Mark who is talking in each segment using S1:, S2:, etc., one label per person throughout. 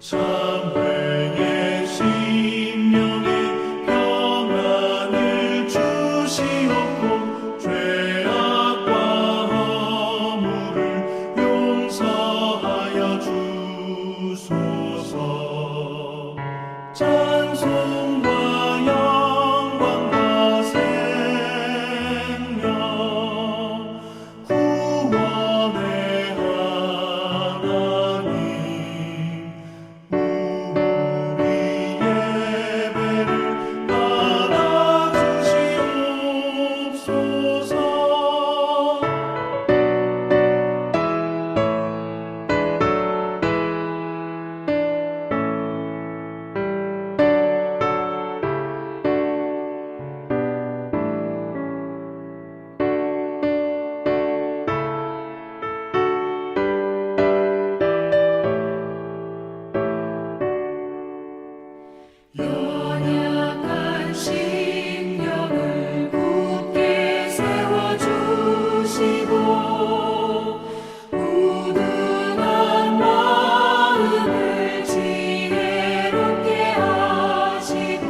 S1: 참회의 심령에 평안을 주시옵고 죄악과 허물을 용서하여 주소서. 찬송과 영광과 생명 구원의 하나님, 우리 예배를 받아주시옵소서.
S2: 연약한 심령을 굳게 세워주시고 우둔한 마음을 지혜롭게 하시고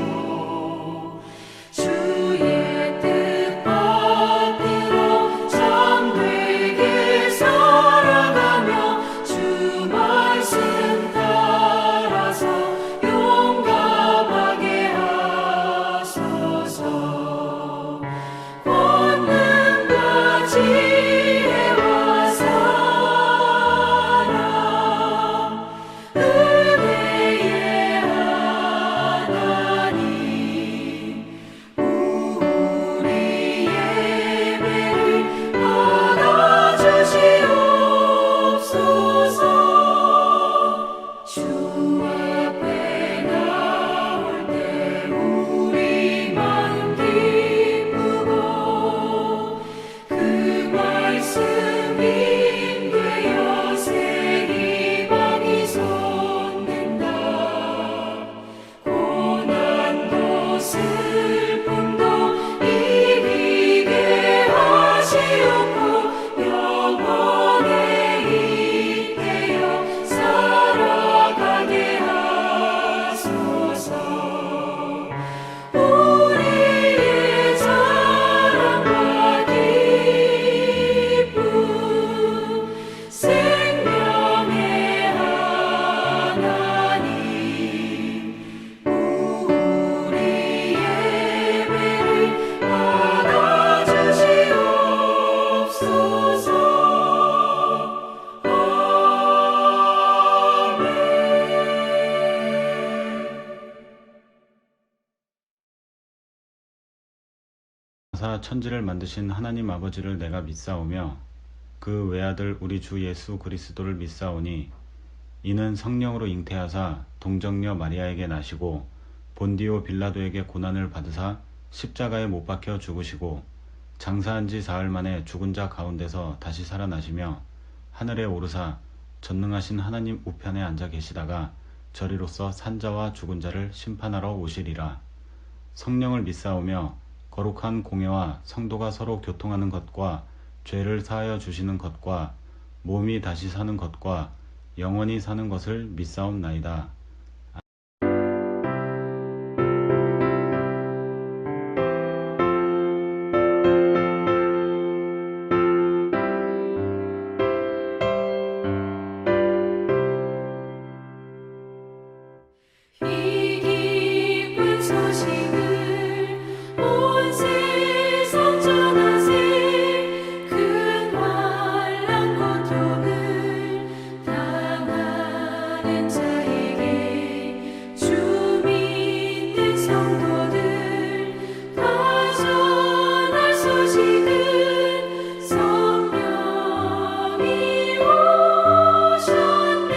S2: 주의 뜻 받들어 참되게 살아가며 주 말씀 따라서 용감하게 하소서. 권능과 지혜와 사랑 은혜의 하나님, 우리 예배를 받아주시옵소서. 주 앞에 나올 때 우리 마음 기쁘고 그 말씀 인되어 새 희망이 솟는다. 고난도 슬픔도 이기게 하시옵고 영원에 잇대어 살아가게 하소서. 우리의 자랑과 기쁨 생명의 하나님, 우리 예배를 받아주시옵소서.
S3: 사 천지를 만드신 하나님 아버지를 내가 믿사오며 그 외아들 우리 주 예수 그리스도를 믿사오니 이는 성령으로 잉태하사 동정녀 마리아에게 나시고 본디오 빌라도에게 고난을 받으사 십자가에 못 박혀 죽으시고 장사한 지 사흘 만에 죽은 자 가운데서 다시 살아나시며 하늘에 오르사 전능하신 하나님 우편에 앉아 계시다가 저리로서 산자와 죽은 자를 심판하러 오시리라. 성령을 믿사오며 거룩한 공예와 성도가 서로 교통하는 것과 죄를 사하여 주시는 것과 몸이 다시 사는 것과 영원히 사는 것을 믿사옵나이다.
S2: 이 기쁜 소식을 온 세상 전하세. 큰 환난 고통을 당하는 자에게 주 믿는 성도들 다 전할 소식은 성령이 오셨네.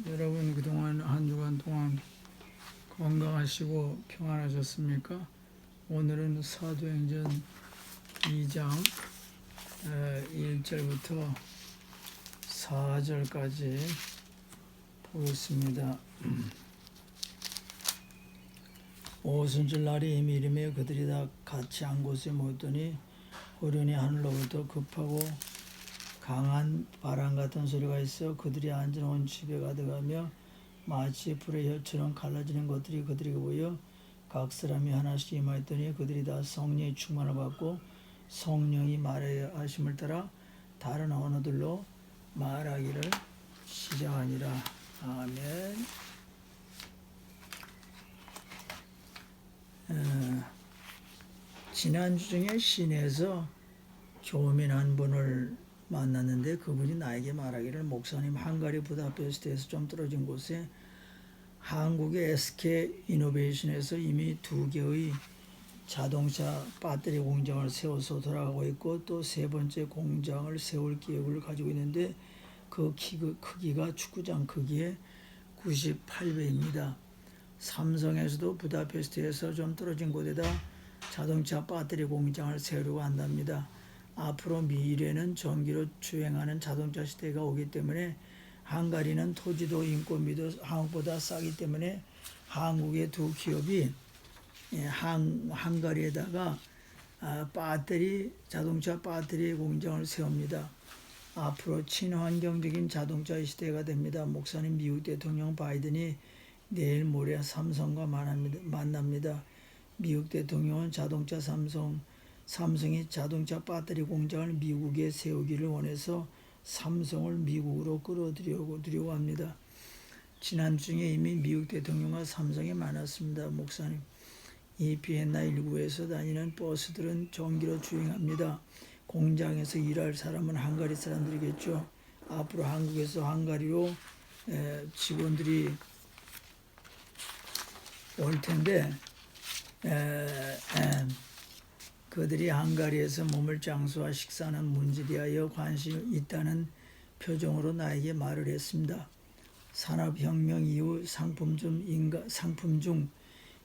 S4: 여러분 그동안 한 주간 동안 건강하시고 평안하셨습니까? 오늘은 사도행전 2장 1절부터 4절까지 보겠습니다. 오순절 날이 이미 이름에 그들이 다 같이 한 곳에 모였더니 호련히 하늘로부터 급하고 강한 바람 같은 소리가 있어 그들이 앉은 온 집에 가득하며 마치 불의 혀처럼 갈라지는 것들이 그들에게 보여 각 사람이 하나씩 임하였더니 그들이 다 성령의 충만을 받고 성령이 말하여 하심을 따라 다른 언어들로 말하기를 시작하니라. 아멘. 지난주 중에 시내에서 교민 한 분을 만났는데 그분이 나에게 말하기를 목사님 헝가리 부다페스트에서 좀 떨어진 곳에 한국의 SK 이노베이션에서 이미 2개의 자동차 배터리 공장을 세워서 돌아가고 있고 또 3번째 공장을 세울 계획을 가지고 있는데 그 크기가 축구장 크기의 98배입니다. 삼성에서도 부다페스트에서 좀 떨어진 곳에다 자동차 배터리 공장을 세우려고 한답니다. 앞으로 미래는 전기로 주행하는 자동차 시대가 오기 때문에 헝가리는 토지도 인건비도 한국보다 싸기 때문에 한국의 두 기업이 헝가리에다가 자동차 배터리 공장을 세웁니다. 앞으로 친환경적인 자동차 시대가 됩니다. 목사님 미국 대통령 바이든이 내일 모레 삼성과 만납니다. 미국 대통령은 삼성이 자동차 배터리 공장을 미국에 세우기를 원해서 삼성을 미국으로 끌어들이려고 합니다. 지난주에 이미 미국 대통령과 삼성이 만났습니다. 목사님, 이 비엔나 1구에서 다니는 버스들은 전기로 주행합니다. 공장에서 일할 사람은 헝가리 사람들이겠죠. 앞으로 한국에서 헝가리로 직원들이 올 텐데 그들이 헝가리에서 몸을 장수와 식사하는 문제에 대하여 관심이 있다는 표정으로 나에게 말을 했습니다. 산업혁명 이후 상품 중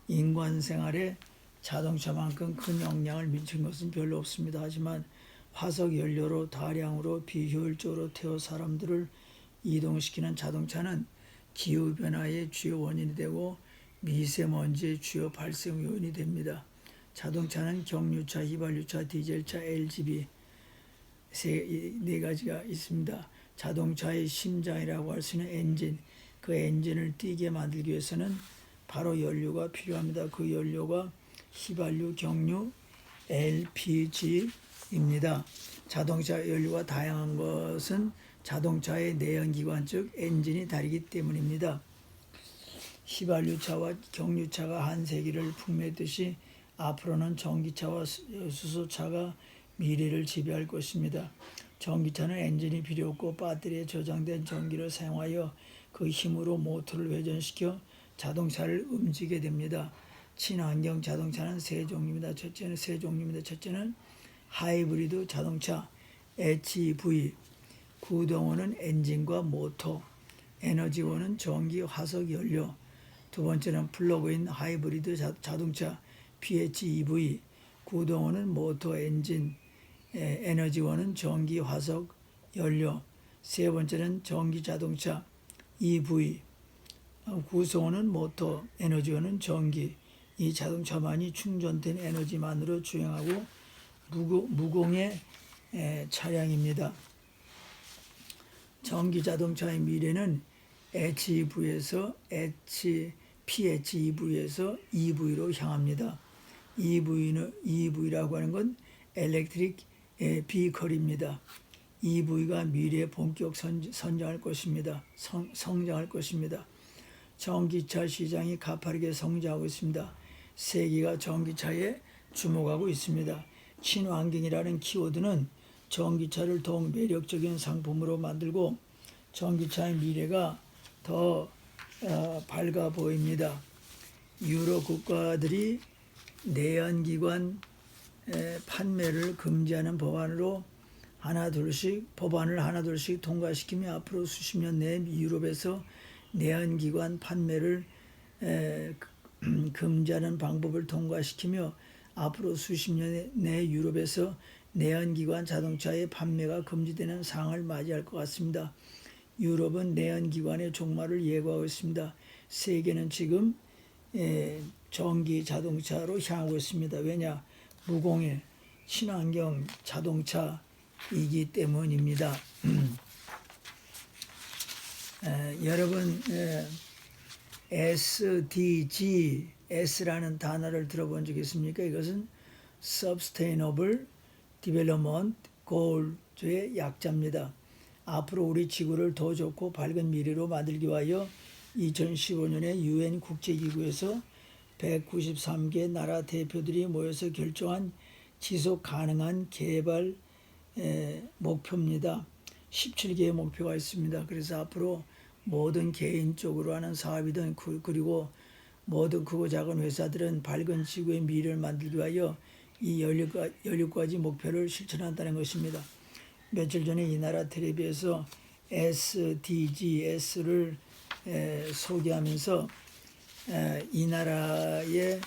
S4: 인간 생활에 자동차만큼 큰 영향을 미친 것은 별로 없습니다. 하지만 화석 연료로 다량으로 비효율적으로 태워 사람들을 이동시키는 자동차는 기후변화의 주요 원인이 되고 미세먼지의 주요 발생 요인이 됩니다. 자동차는 경유차, 휘발유차, 디젤차, LGB 네 가지가 있습니다. 자동차의 심장이라고 할 수 있는 엔진, 그 엔진을 뛰게 만들기 위해서는 바로 연료가 필요합니다. 그 연료가 휘발유, 경유, LPG입니다. 자동차 연료가 다양한 것은 자동차의 내연기관 즉 엔진이 다르기 때문입니다. 휘발유차와 경유차가 한 세기를 풍미했듯이 앞으로는 전기차와 수소차가 미래를 지배할 것입니다. 전기차는 엔진이 필요 없고 배터리에 저장된 전기를 사용하여 그 힘으로 모터를 회전시켜 자동차를 움직이게 됩니다. 친환경 자동차는 세 종류입니다. 첫째는 하이브리드 자동차 HEV, 구동원은 엔진과 모터, 에너지원은 전기, 화석, 연료. 두 번째는 플러그인 하이브리드 자동차 PHEV, 구동원은 모터, 엔진, 에너지원은 전기, 화석, 연료. 세 번째는 전기 자동차 EV, 구성원은 모터, 에너지원은 전기. 이 자동차만이 충전된 에너지만으로 주행하고 무공해 차량입니다. 전기 자동차의 미래는 PHEV에서 EV로 향합니다. EV라고 하는 건 Electric Vehicle입니다. EV가 미래에 본격 성장할 것입니다. 전기차 시장이 가파르게 성장하고 있습니다. 세계가 전기차에 주목하고 있습니다. 친환경이라는 키워드는 전기차를 더욱 매력적인 상품으로 만들고 전기차의 미래가 더 밝아 보입니다. 유럽 국가들이 내연기관 판매를 금지하는 법안을 하나둘씩 통과시키며 앞으로 수십 년 내에 유럽에서 내연기관 판매를 금지하는 방법을 통과시키며 앞으로 수십 년 내 유럽에서 내연기관 자동차의 판매가 금지되는 상황을 맞이할 것 같습니다. 유럽은 내연기관의 종말을 예고하고 있습니다. 세계는 지금 전기 자동차로 향하고 있습니다. 왜냐? 무공해, 친환경 자동차이기 때문입니다. 여러분 SDG, S라는 단어를 들어본 적 있습니까? 이것은 Sustainable Development Goals의 약자입니다. 앞으로 우리 지구를 더 좋고 밝은 미래로 만들기 위하여 2015년에 UN 국제기구에서 193개 나라 대표들이 모여서 결정한 지속 가능한 개발 목표입니다. 17개의 목표가 있습니다. 그래서 앞으로 모든 개인적으로 하는 사업이든 그리고 모든 크고 작은 회사들은 밝은 지구의 미래를 만들기 위하여 이 16가지 목표를 실천한다는 것입니다. 며칠 전에 이 나라 텔레비에서 SDGs를 소개하면서 이 나라의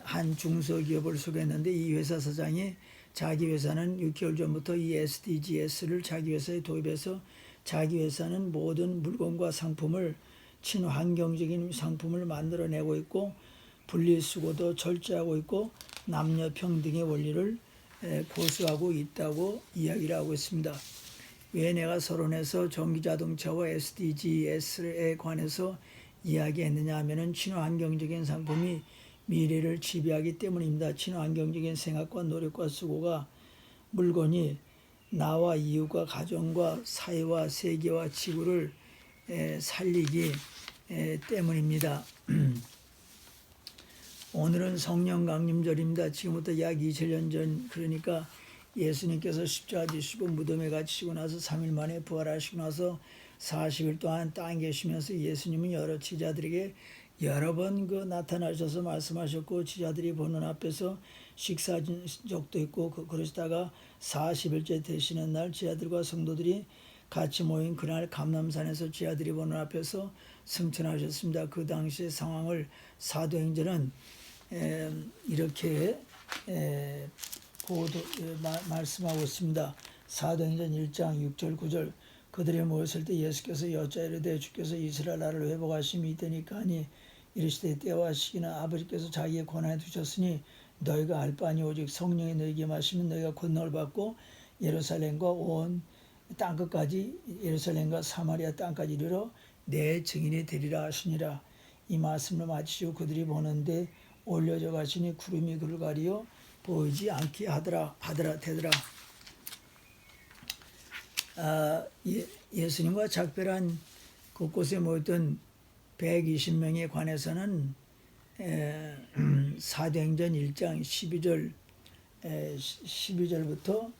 S4: 한 중소기업을 소개했는데 이 회사 사장이 자기 회사는 6개월 전부터 이 SDGs를 자기 회사에 도입해서 자기 회사는 모든 물건과 상품을 친환경적인 상품을 만들어내고 있고 분리수거도 철저하고 있고 남녀 평등의 원리를 고수하고 있다고 이야기를 하고 있습니다. 왜 내가 서론에서 전기자동차와 SDGs에 관해서 이야기했느냐 하면은 친환경적인 상품이 미래를 지배하기 때문입니다. 친환경적인 생각과 노력과 수고가 물건이 나와 이웃과 가정과 사회와 세계와 지구를 살리기 때문입니다. 오늘은 성령 강림절입니다. 지금부터 약 2000년 전, 그러니까 예수님께서 십자가 지시고 무덤에 갇히시고 나서 3일 만에 부활하시고 나서 40일 동안 땅에 계시면서 예수님은 여러 지자들에게 여러 번 나타나셔서 말씀하셨고 지자들이 보는 앞에서 식사한 적도 있고 그러시다가 40일째 되시는 날 지자들과 성도들이 같이 모인 그날 감람산에서 지자들이 보는 앞에서 승천하셨습니다. 그 당시의 상황을 사도행전은 이렇게 말씀하고 있습니다. 사도행전 1장 6절 9절 그들이 모였을 때 예수께서 여짜 이르되 주께서 이스라엘 나라를 회복하심이 이때니까 하니 이르시되 때와 시기나 아버지께서 자기의 권한에 두셨으니 너희가 알 바 아니 오직 성령이 너희에게 마시면 너희가 권능을 받고 예루살렘과 온 땅끝까지 예루살렘과 사마리아 땅까지 이르러 내 증인이 되리라 하시니라. 이 말씀을 마치시고 그들이 보는데 올려져 가시니 구름이 그를 가리어 보이지 않게 하더라. 예수님과 작별한 곳곳에 모였던 120명에 관해서는 사도행전 1장 12절부터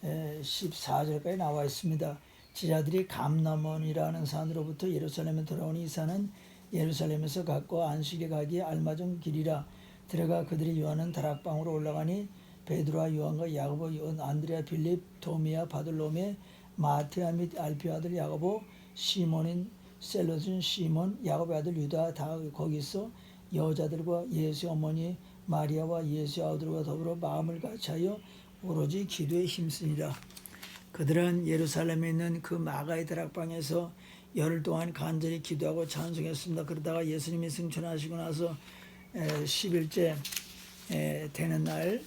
S4: 14절까지 나와 있습니다. 지자들이 감람원이라는 산으로부터 예루살렘에 돌아오니 이 산은 예루살렘에서 갓과 안식에 가기에 알맞은 길이라. 들어가 그들이 요하는 다락방으로 올라가니 베드로와 요한과 야고보, 안드레아, 빌립, 도미야, 바돌로메, 마테아 및 알피오 아들 야고보, 시몬인 셀로준 시몬, 야고보의 아들 유다 다 거기 있어 여자들과 예수의 어머니 마리아와 예수의 아들과 더불어 마음을 같이하여 오로지 기도에 힘쓰니라. 그들은 예루살렘에 있는 그 마가의 다락방에서 열흘 동안 간절히 기도하고 찬송했습니다. 그러다가 예수님이 승천하시고 나서 10일째 되는 날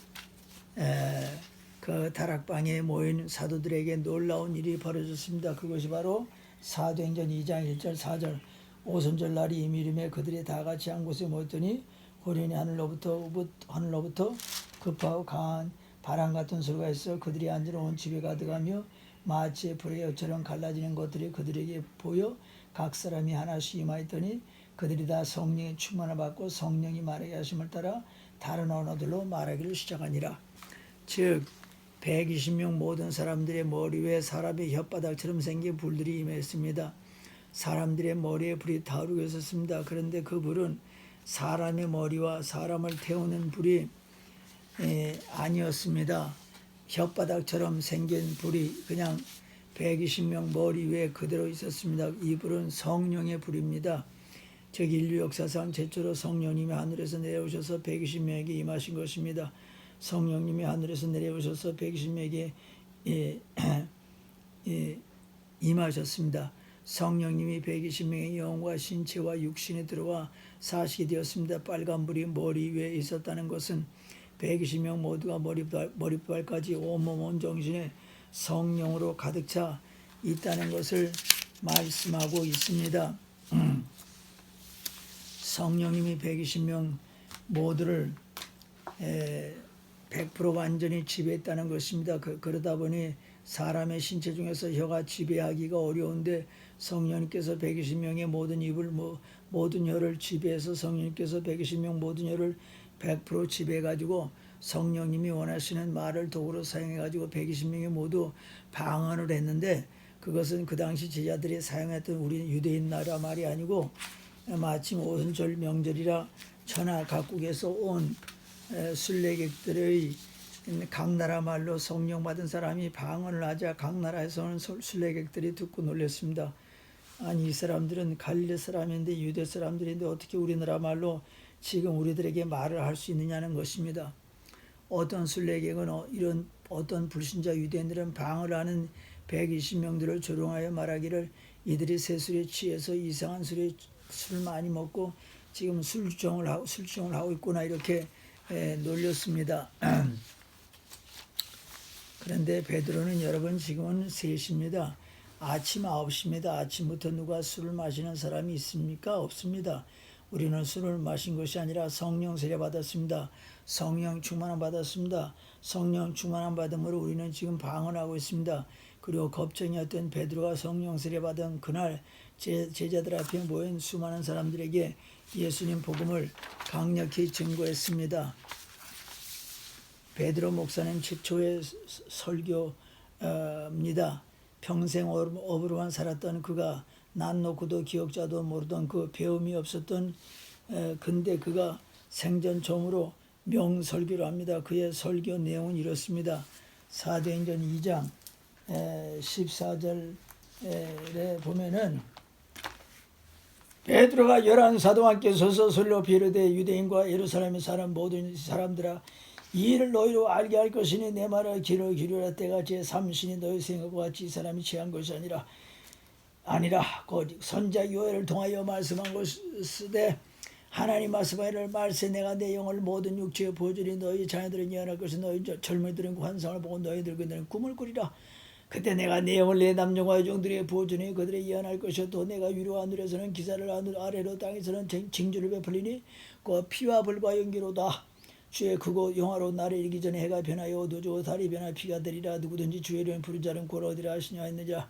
S4: 그 다락방에 모인 사도들에게 놀라운 일이 벌어졌습니다. 그것이 바로 사도행전 2장 1절 4절 오순절 날이 이미림에 그들이 다 같이 한 곳에 모였더니 호련히 하늘로부터 급하고 강한 바람 같은 소리가 있어 그들이 앉은 온 집에 가득하며 마치 불의 엿처럼 갈라지는 것들이 그들에게 보여 각 사람이 하나씩 임하였더니 그들이 다 성령의 충만을 받고 성령이 말하게 하심을 따라 다른 언어들로 말하기를 시작하니라. 즉 120명 모든 사람들의 머리 위에 사람의 혓바닥처럼 생긴 불들이 임했습니다. 사람들의 머리에 불이 타오르고 있었습니다. 그런데 그 불은 사람의 머리와 사람을 태우는 불이 아니었습니다. 혓바닥처럼 생긴 불이 그냥 120명 머리 위에 그대로 있었습니다. 이 불은 성령의 불입니다. 즉 인류 역사상 최초로 성령님이 하늘에서 내려오셔서 120명에게 임하신 것입니다. 성령님이 하늘에서 내려오셔서 120명에게 임하셨습니다. 성령님이 120명의 영과 신체와 육신에 들어와 사시게 되었습니다. 빨간불이 머리 위에 있었다는 것은 120명 모두가 머리발까지 온몸 온정신에 성령으로 가득 차 있다는 것을 말씀하고 있습니다. 성령님이 120명 모두를 100% 완전히 지배했다는 것입니다. 그러다 보니 사람의 신체 중에서 혀가 지배하기가 어려운데 성령님께서 120명의 모든 혀를 지배해서 성령님께서 120명 모든 혀를 100% 지배해가지고 성령님이 원하시는 말을 도구로 사용해가지고 120명이 모두 방언을 했는데 그것은 그 당시 제자들이 사용했던 우리 유대인 나라 말이 아니고 마침 오순절 명절이라 천하 각국에서 온 순례객들의 각 나라 말로 성령 받은 사람이 방언을 하자 각 나라에서 오는 순례객들이 듣고 놀랐습니다. 아니 이 사람들은 갈릴리 사람인데 유대 사람들인데 어떻게 우리나라 말로 지금 우리들에게 말을 할 수 있느냐는 것입니다. 어떤 순례객은 이런 어떤 불신자 유대인들은 방언을 하는 120명들을 조롱하여 말하기를 이들이 새술에 취해서 이상한 술을 많이 먹고 지금 술주정을 하고 있구나 이렇게 놀렸습니다. 그런데 베드로는 여러분 지금은 3시입니다. 아침 9시입니다. 아침부터 누가 술을 마시는 사람이 있습니까? 없습니다. 우리는 술을 마신 것이 아니라 성령 세례 받았습니다. 성령 충만함 받았습니다. 성령 충만함 받음으로 우리는 지금 방언하고 있습니다. 그리고 겁쟁이였던 베드로가 성령 세례 받은 그날 제자들 앞에 모인 수많은 사람들에게 예수님 복음을 강력히 증거했습니다. 베드로 목사님 최초의 설교입니다. 평생 어부로만 살았던 그가 난 놓고도 기억자도 모르던 그 배움이 없었던 근데 그가 생전 처음으로 명설교를 합니다. 그의 설교 내용은 이렇습니다. 사도행전 2장 14절에 보면은 베드로가 11사도와 함께 서서 설로 비르되 유대인과 예루살렘에 사는 모든 사람들아 이 일을 너희로 알게 할 것이니 내 말을 귀로 기울여라. 때가 제3신이 너희 생각과 같이 이 사람이 취한 것이 아니라 곧 선자 요엘을 통하여 말씀한 것이되 하나님 말씀하기를 말세 내가 내 영을 모든 육체에 보여주니 너희 자녀들은 예언할 것이 너희 젊은이들은 환상을 보고 너희 늙은이들은 꿈을 꾸리라. 그때 내가 내 영을 내 남녀와 여종들에게 부어주니 그들이 예언할 것이요 또 내가 위로 하늘에서는 기사를 아래로 땅에서는 징조를 베풀리니 그 피와 불과 연기로다. 주의 크고 영화로운 날에 이르기 전에 해가 변하여 어두워지고 달이 변하여 피가 되리라. 누구든지 주의 이름을 부른 자는 곧 얻으리라 하시냐 했느냐.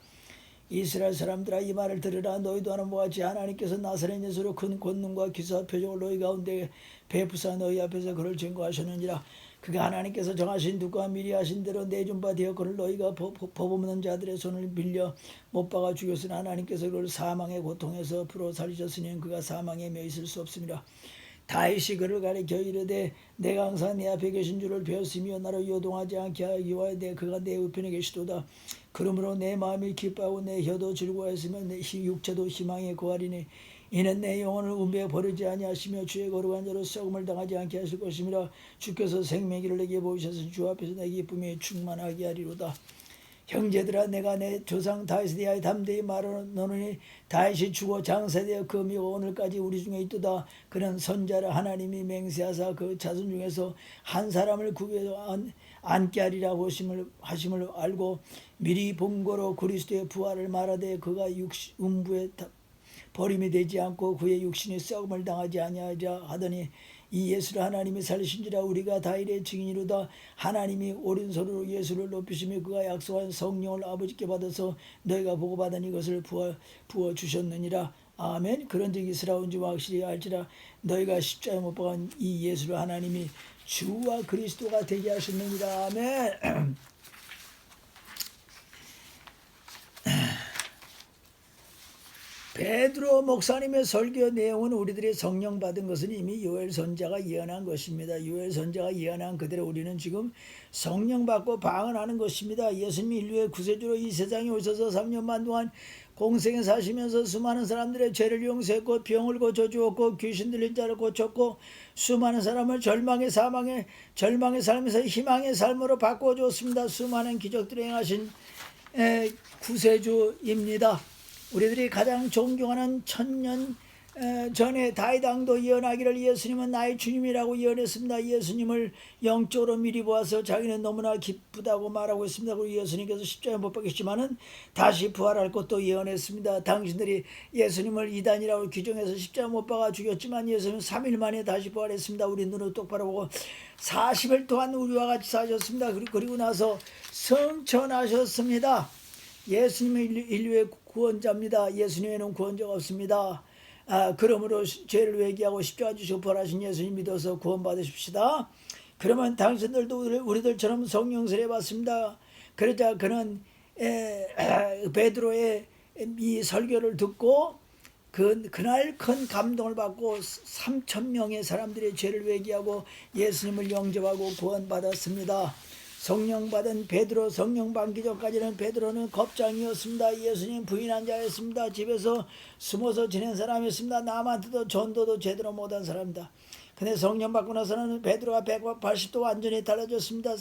S4: 이스라엘 사람들아 이 말을 들으라. 너희도 하는 바와 같이 하나님께서 나사렛 예수로 큰 권능과 기사와 표적을 너희 가운데 베푸사 너희 앞에서 그를 증거하셨느니라. 그가 하나님께서 정하신 누가 미리 하신 대로 내준 바 되어 그를 너희가 법없는 자들의 손을 빌려 못 박아 죽였으나 하나님께서 그를 사망의 고통에서 풀어 살리셨으니 그가 사망에 매 있을 수 없습니다. 다윗이 그를 가리켜 이르되 내가 항상 내 앞에 계신 줄을 배웠으며 나를 요동하지 않게 하기 위하여 그가 내 우편에 계시도다. 그러므로 내 마음이 기뻐하고 내 혀도 즐거워했으며 내 육체도 희망에 거하리니 이는 내 영혼을 운배에 버리지 아니하시며 주의 거룩한 자로 썩음을 당하지 않게 하실 것이므로 주께서 생명기를 내게 보이셔서 주 앞에서 내 기쁨이 충만하게 하리로다. 형제들아 내가 내 조상 다윗에 대하여 담대히 말하노니 다윗이 죽어 장사되어 그 미가 오늘까지 우리 중에 있도다. 그는 선자라 하나님이 맹세하사 그 자손 중에서 한 사람을 구별하여 앉게 하리라고 하심을 알고 미리 본거로 그리스도의 부활을 말하되 그가 음부에 버림이 되지 않고 그의 육신이 썩음을 당하지 아니하리라 하더니 이 예수를 하나님이 살리신지라. 우리가 다일의 증인이로다. 하나님이 오른손으로 예수를 높이시며 그가 약속한 성령을 아버지께 받아서 너희가 보고받은 이것을 부어 주셨느니라. 아멘. 그런즉 이스라엘인지와 확실히 알지라. 너희가 십자가에 못 박은 이 예수를 하나님이 주와 그리스도가 되게 하셨느니라. 아멘. 베드로 목사님의 설교 내용은 우리들이 성령 받은 것은 이미 요엘 선지자가 예언한 것입니다. 요엘 선지자가 예언한 그대로 우리는 지금 성령 받고 방언하는 것입니다. 예수님이 인류의 구세주로 이 세상에 오셔서 3년반 동안 공생에 사시면서 수많은 사람들의 죄를 용서했고 병을 고쳐주었고 귀신 들린 자를 고쳤고 수많은 사람을 절망의 삶에서 희망의 삶으로 바꿔주었습니다. 수많은 기적들을 행하신 구세주입니다. 우리들이 가장 존경하는 1000년 전에 다윗 왕도 예언하기를 예수님은 나의 주님이라고 예언했습니다. 예수님을 영적으로 미리 보아서 자기는 너무나 기쁘다고 말하고 있습니다. 그리고 예수님께서 십자가에 못 박히시지만은 다시 부활할 것도 예언했습니다. 당신들이 예수님을 이단이라고 규정해서 십자가 못 박아 죽였지만 예수님은 3일 만에 다시 부활했습니다. 우리 눈을 똑바로 보고 40일 동안 우리와 같이 사셨습니다. 그리고 나서 성천하셨습니다. 예수님은 인류의 구원자입니다. 예수님에는 구원자가 없습니다. 그러므로 죄를 회개하고 십자가 지시고 부활하신 예수님 믿어서 구원받으십시다. 그러면 당신들도 우리들처럼 성령 세례 받습니다. 그러자 그는 베드로의 이 설교를 듣고 그날 큰 감동을 받고 3,000명의 사람들의 죄를 회개하고 예수님을 영접하고 구원받았습니다. 성령 받은 베드로, 성령 받기 전까지는 베드로는 겁장이었습니다. 예수님 부인한 자였습니다. 집에서 숨어서 지낸 사람이었습니다. 남한테도 전도도 제대로 못한 사람입니다. 근데 성령 받고 나서는 베드로가 180도 완전히 달라졌습니다.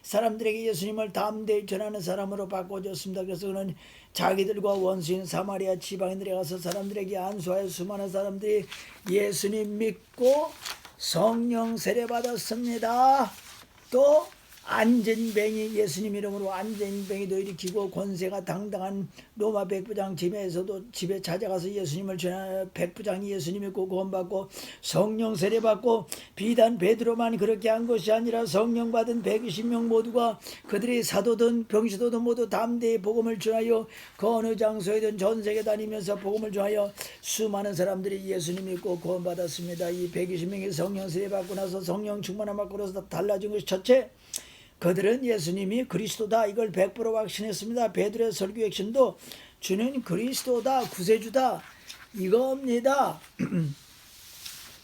S4: 사람들에게 예수님을 담대히 전하는 사람으로 바꿔줬습니다. 그래서 그는 자기들과 원수인 사마리아 지방인들에 가서 사람들에게 안수하여 수많은 사람들이 예수님 믿고 성령 세례 받았습니다. 또 안전뱅이, 예수님 이름으로 안전뱅이도 일으키고 권세가 당당한 로마 백부장 집에 찾아가서 예수님을 전하여 백부장이 예수님 믿고 구원받고 성령 세례받고 비단 베드로만 그렇게 한 것이 아니라 성령 받은 120명 모두가 그들이 사도든 병시도든 모두 담대히 복음을 전하여 그 어느 장소에든 전 세계 다니면서 복음을 전하여 수많은 사람들이 예수님 믿고 구원받았습니다. 이 120명이 성령 세례받고 나서 성령 충만함 받고 나서 달라진 것이 첫째, 그들은 예수님이 그리스도다 이걸 100% 확신했습니다. 베드로의 설교 핵심도 주는 그리스도다, 구세주다 이겁니다.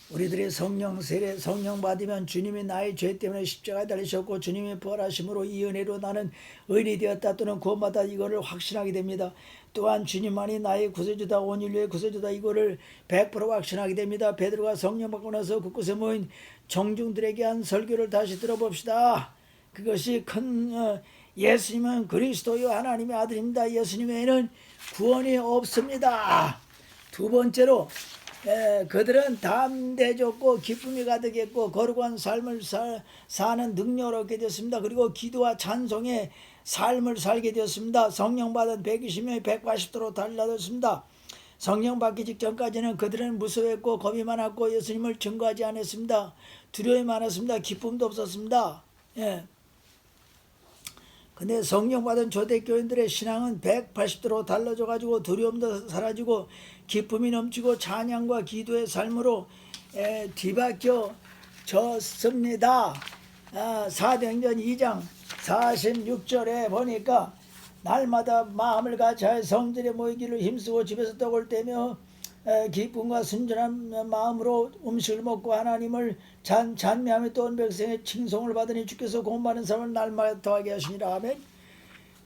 S4: 우리들의 성령 세례, 성령 받으면 주님이 나의 죄 때문에 십자가에 달리셨고 주님이 부활하심으로 이 은혜로 나는 의인이 되었다 또는 구원받다 이거를 확신하게 됩니다. 또한 주님만이 나의 구세주다, 온 인류의 구세주다 이거를 100% 확신하게 됩니다. 베드로가 성령 받고 나서 곳곳에 모인 청중들에게 한 설교를 다시 들어봅시다. 그것이 예수님은 그리스도요 하나님의 아들입니다. 예수님 외에는 구원이 없습니다. 두 번째로 그들은 담대해졌고 기쁨이 가득했고 거룩한 삶을 사는 능력을 얻게 되었습니다. 그리고 기도와 찬송의 삶을 살게 되었습니다. 성령 받은 120명이 180도로 달라졌습니다. 성령 받기 직전까지는 그들은 무서워했고 겁이 많았고 예수님을 증거하지 않았습니다. 두려움이 많았습니다. 기쁨도 없었습니다. 근데 성령 받은 초대교인들의 신앙은 180도로 달라져 가지고 두려움도 사라지고 기쁨이 넘치고 찬양과 기도의 삶으로 뒤바뀌어졌습니다. 사도행전 2장 46절에 보니까 날마다 마음을 같이하여 성전에 모이기를 힘쓰고 집에서 떡을 떼며 기쁨과 순전한 마음으로 음식을 먹고 하나님을 찬미하며 또 온 백성의 칭송을 받으니 주께서 구원받은 사람을 날마다 더하게 하시니라. 아멘.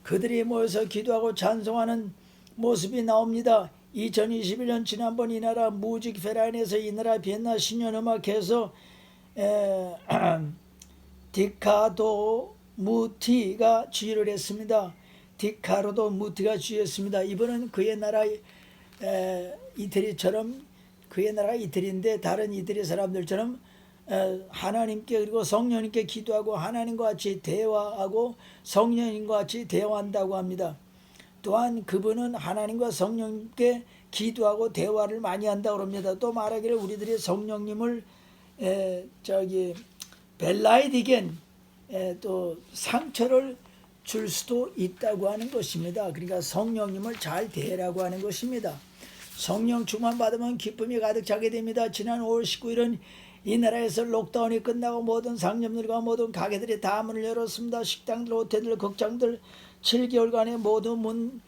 S4: 그들이 모여서 기도하고 찬송하는 모습이 나옵니다. 2021년 지난번 이 나라 무직 페라인에서 이 나라 비엔나 신년음악회에서 디카도 무티가 지휘를 했습니다. 디카로도 무티가 지휘했습니다. 이번은 그의 나라 이태리처럼 그의 나라가 이태리인데 다른 이태리 사람들처럼 하나님께 그리고 성령님께 기도하고 하나님과 같이 대화하고 성령님과 같이 대화한다고 합니다. 또한 그분은 하나님과 성령님께 기도하고 대화를 많이 한다고 합니다. 또 말하기를 우리들이 성령님을 벨라이디겐 또 상처를 줄 수도 있다고 하는 것입니다. 그러니까 성령님을 잘 대하라고 하는 것입니다. 성령 충만 받으면 기쁨이 가득 차게 됩니다. 지난 5월 19일은 이 나라에서 록다운이 끝나고 모든 상점들과 모든 가게들이 다 문을 열었습니다. 식당들, 호텔들, 극장들 7개월간의 모두 문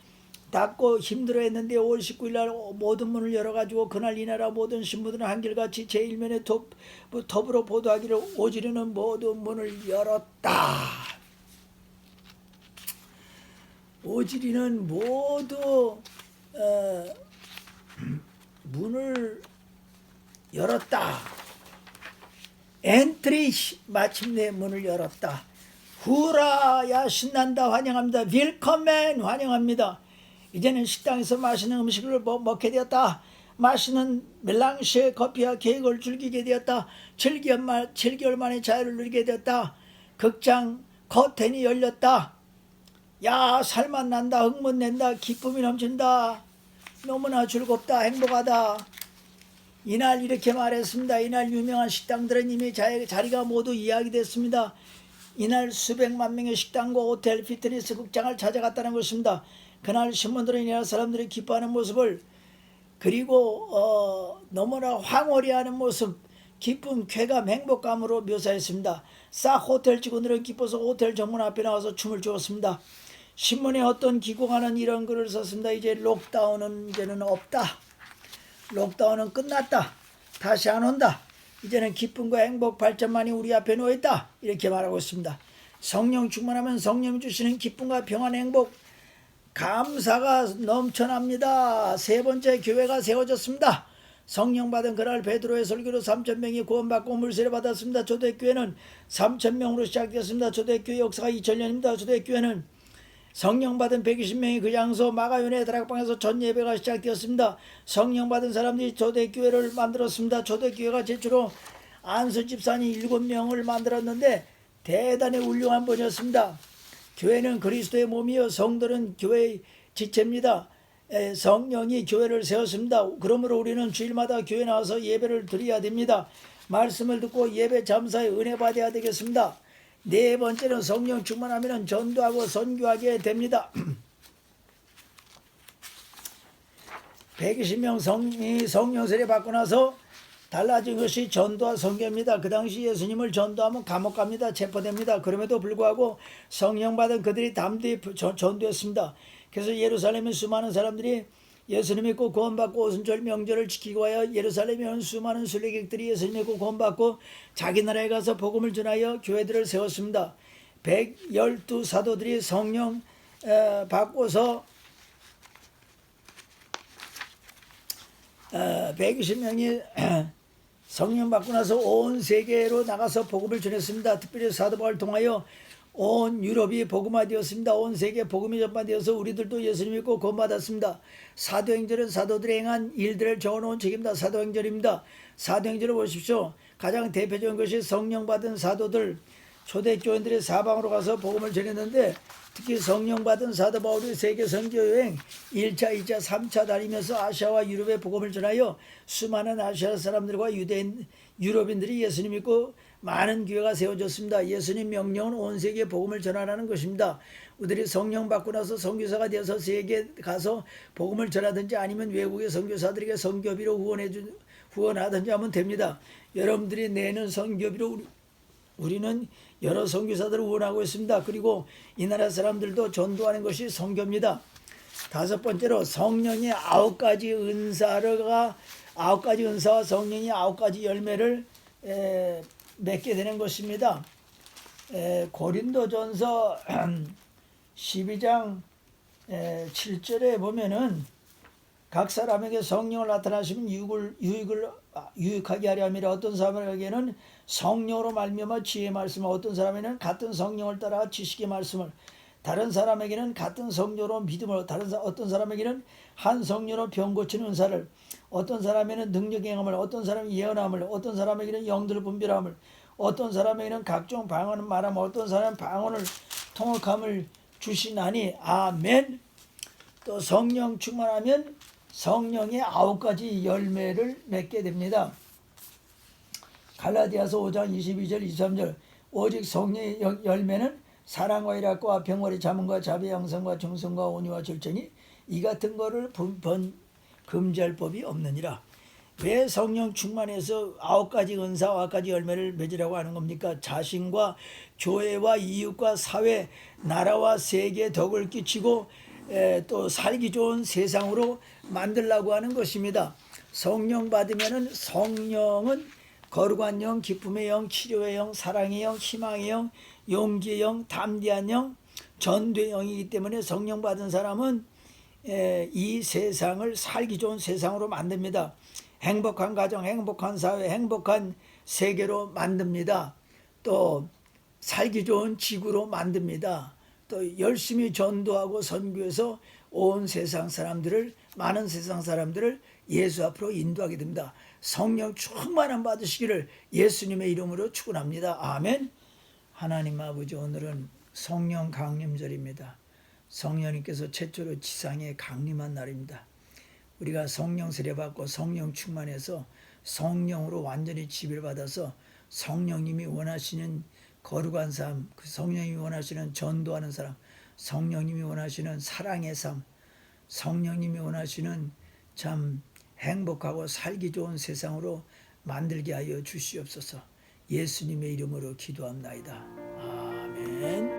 S4: 닫고 힘들어했는데 5월 19일 날 모든 문을 열어가지고 그날 이 나라 모든 신부들은 한결같이 제1면에 더불어 보도하기를 오지르는 모든 문을 열었다. 오지리는 모두 문을 열었다. 엔트리 마침내 문을 열었다. 후라야 신난다 환영합니다. 윌컴맨 환영합니다. 이제는 식당에서 맛있는 음식을 먹게 되었다. 맛있는 멜랑쉐 커피와 케이크를 즐기게 되었다. 7개월 만에 자유를 누리게 되었다. 극장 커튼이 열렸다. 야 살만 난다. 흥분 낸다. 기쁨이 넘친다. 너무나 즐겁다. 행복하다. 이날 이렇게 말했습니다. 이날 유명한 식당들은 이미 자리가 모두 이야기됐습니다. 이날 수백만 명의 식당과 호텔, 피트니스, 극장을 찾아갔다는 것입니다. 그날 신문들은 이날 사람들이 기뻐하는 모습을 그리고 너무나 황홀히하는 모습, 기쁨, 쾌감, 행복감으로 묘사했습니다. 싹 호텔 직원들은 기뻐서 호텔 정문 앞에 나와서 춤을 추었습니다. 신문에 어떤 기고가는 이런 글을 썼습니다. 이제 록다운은 이제는 없다. 록다운은 끝났다. 다시 안 온다. 이제는 기쁨과 행복 발전만이 우리 앞에 놓여있다. 이렇게 말하고 있습니다. 성령 충만하면 성령이 주시는 기쁨과 평안, 행복, 감사가 넘쳐납니다. 세 번째 교회가 세워졌습니다. 성령 받은 그날 베드로의 설교로 3,000명이 구원받고 물세례 받았습니다. 초대교회는 3,000명으로 시작되었습니다. 초대교회 역사가 2,000년입니다. 초대교회는 성령 받은 120명이 그 장소 마가윤의 다락방에서 전 예배가 시작되었습니다. 성령 받은 사람들이 초대교회를 만들었습니다. 초대교회가 제주로 안수 집사님 7명을 만들었는데 대단히 훌륭한 분이었습니다. 교회는 그리스도의 몸이요 성도는 교회의 지체입니다. 성령이 교회를 세웠습니다. 그러므로 우리는 주일마다 교회 나와서 예배를 드려야 됩니다. 말씀을 듣고 예배 잠사에 은혜 받아야 되겠습니다. 네 번째는 성령 충만하면 전도하고 선교하게 됩니다. 120명 성령 세례 받고 나서 달라진 것이 전도와 선교입니다. 그 당시 예수님을 전도하면 감옥 갑니다. 체포됩니다. 그럼에도 불구하고 성령 받은 그들이 담대히 전도했습니다. 그래서 예루살렘에 수많은 사람들이 예수님 믿고 구원받고 오순절 명절을 지키고 하여 예루살렘에 온 수많은 순례객들이 예수님 믿고 구원받고 자기 나라에 가서 복음을 전하여 교회들을 세웠습니다. 112 사도들이 성령 받고서 120명이 성령 받고 나서 온 세계로 나가서 복음을 전했습니다. 특별히 사도 바울을 통하여 온 유럽이 복음화되었습니다. 온 세계 복음이 전파되어서 우리들도 예수님 믿고 구원받았습니다. 사도행전은 사도들이 행한 일들을 적어놓은 책입니다. 사도행전입니다. 사도행전을 보십시오. 가장 대표적인 것이 성령 받은 사도들, 초대교인들이 사방으로 가서 복음을 전했는데 특히 성령 받은 사도 바울이 세계 선교여행 1차, 2차, 3차 다니면서 아시아와 유럽에 복음을 전하여 수많은 아시아 사람들과 유대인, 유럽인들이 예수님 믿고 많은 교회가 세워졌습니다. 예수님 명령은 온 세계에 복음을 전하라는 것입니다. 우리들이 성령 받고 나서 선교사가 되어서 세계에 가서 복음을 전하든지 아니면 외국의 선교사들에게 선교비로 후원하든지 하면 됩니다. 여러분들이 내는 선교비로 우리는 여러 선교사들을 후원하고 있습니다. 그리고 이 나라 사람들도 전도하는 것이 선교입니다. 다섯 번째로 성령의 9가지 은사와 성령의 9가지 열매를 맺게 되는 것입니다. 고린도전서 12장 7절에 보면은 각 사람에게 성령을 나타나시면 유익하게 하려 함이라. 어떤 사람에게는 성령으로 말미암아 지혜의 말씀을, 어떤 사람에게는 같은 성령을 따라 지식의 말씀을, 다른 사람에게는 같은 성령으로 믿음을, 어떤 사람에게는 한 성령으로 병 고치는 은사를, 어떤 사람에게는 능력의 행함을, 어떤 사람은 예언함을, 어떤 사람에게는 영들 분별함을, 어떤 사람에게는 각종 방언을 말함을, 어떤 사람은 방언을 통역함을 주시나니. 아멘. 또 성령 충만하면 성령의 9가지 열매를 맺게 됩니다. 갈라디아서 5장 22절 23절 오직 성령의 열매는 사랑과 희락과 병거리 자문과 자비 양성과 정성과 온유와 절제니 이 같은 거를 금지할 법이 없느니라. 왜 성령 충만해서 9가지 은사 9가지 열매를 맺으라고 하는 겁니까? 자신과 교회와 이웃과 사회, 나라와 세계에 덕을 끼치고 또 살기 좋은 세상으로 만들라고 하는 것입니다. 성령 받으면은 성령은 거룩한 영, 기쁨의 영, 치료의 영, 사랑의 영, 희망의 영, 용기의 영, 담대한 영, 전도의 영이기 때문에 성령 받은 사람은 이 세상을 살기 좋은 세상으로 만듭니다. 행복한 가정, 행복한 사회, 행복한 세계로 만듭니다. 또 살기 좋은 지구로 만듭니다. 또 열심히 전도하고 선교해서 온 세상 사람들을, 많은 세상 사람들을 예수 앞으로 인도하게 됩니다. 성령 충만함 받으시기를 예수님의 이름으로 축원합니다. 아멘. 하나님 아버지, 오늘은 성령 강림절입니다. 성령님께서 최초로 지상에 강림한 날입니다. 우리가 성령 세례받고 성령 충만해서 성령으로 완전히 지배를 받아서 성령님이 원하시는 거룩한 삶, 그 성령님이 원하시는 전도하는 사람, 성령님이 원하시는 사랑의 삶, 성령님이 원하시는 참 행복하고 살기 좋은 세상으로 만들게 하여 주시옵소서. 예수님의 이름으로 기도합나이다. 아멘.